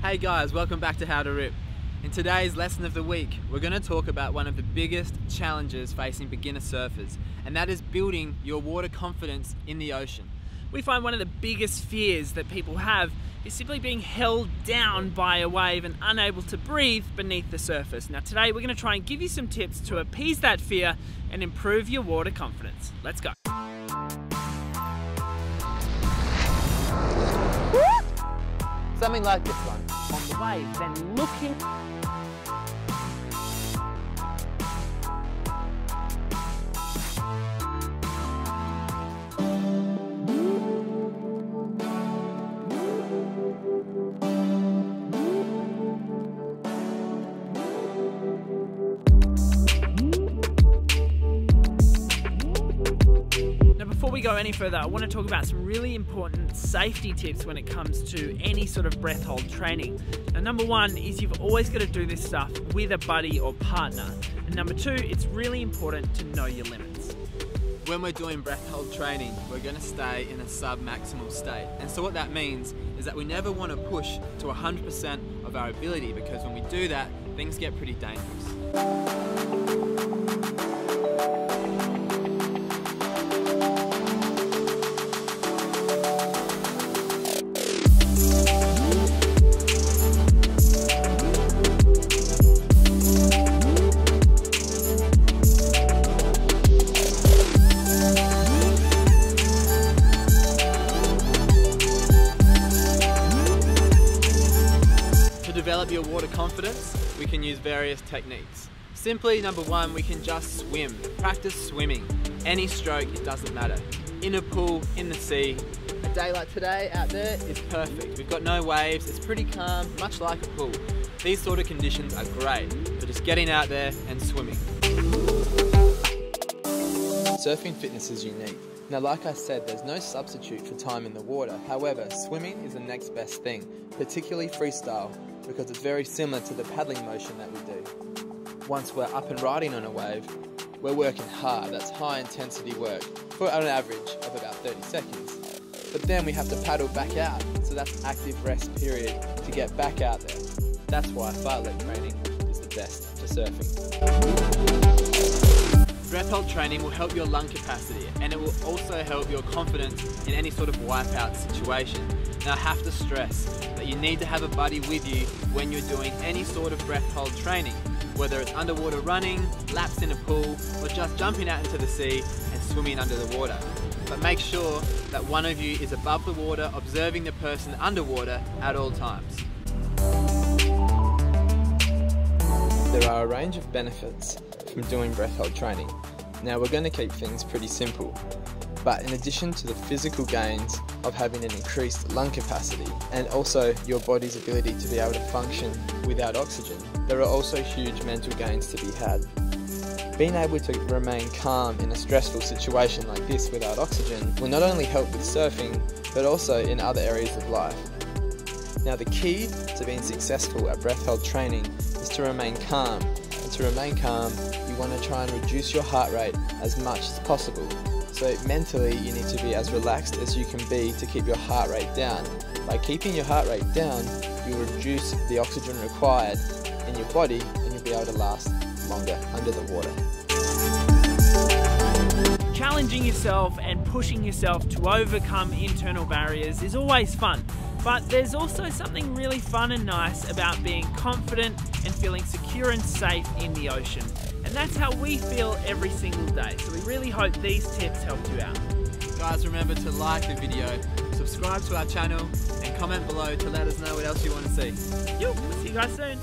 Hey guys, welcome back to How to Rip. In today's lesson of the week, we're going to talk about one of the biggest challenges facing beginner surfers, and that is building your water confidence in the ocean. We find one of the biggest fears that people have is simply being held down by a wave and unable to breathe beneath the surface. Now today we're going to try and give you some tips to appease that fear and improve your water confidence. Let's go. Something like this one. On the wave, then looking. Before we go any further, I want to talk about some really important safety tips when it comes to any sort of breath hold training. Now, number one is you've always got to do this stuff with a buddy or partner. And number two, it's really important to know your limits. When we're doing breath hold training, we're going to stay in a sub-maximal state. And so what that means is that we never want to push to 100% of our ability, because when we do that, things get pretty dangerous. To develop your water confidence, we can use various techniques. Simply, number one, we can just swim. Practice swimming. Any stroke, it doesn't matter. In a pool, in the sea. A day like today out there is perfect. We've got no waves, it's pretty calm, much like a pool. These sort of conditions are great for just getting out there and swimming. Surfing fitness is unique. Now, like I said, there's no substitute for time in the water. However, swimming is the next best thing, particularly freestyle, because it's very similar to the paddling motion that we do. Once we're up and riding on a wave, we're working hard. That's high intensity work for an average of about 30 seconds. But then we have to paddle back out, so that's active rest period to get back out there. That's why fartlek training is the best for surfing. Breath hold training will help your lung capacity, and it will also help your confidence in any sort of wipeout situation. Now, I have to stress that you need to have a buddy with you when you're doing any sort of breath hold training, whether it's underwater running, laps in a pool, or just jumping out into the sea and swimming under the water. But make sure that one of you is above the water, observing the person underwater at all times. There are a range of benefits from doing breath hold training. Now, we're going to keep things pretty simple, but in addition to the physical gains of having an increased lung capacity and also your body's ability to be able to function without oxygen, there are also huge mental gains to be had. Being able to remain calm in a stressful situation like this without oxygen will not only help with surfing, but also in other areas of life. Now, the key to being successful at breath hold training is to remain calm. And to remain calm, you want to try and reduce your heart rate as much as possible. So mentally, you need to be as relaxed as you can be to keep your heart rate down. By keeping your heart rate down, you'll reduce the oxygen required in your body, and you'll be able to last longer under the water. Challenging yourself and pushing yourself to overcome internal barriers is always fun, but there's also something really fun and nice about being confident and feeling secure and safe in the ocean. And that's how we feel every single day. So we really hope these tips helped you out. Guys, remember to like the video, subscribe to our channel, and comment below to let us know what else you want to see. We'll see you guys soon.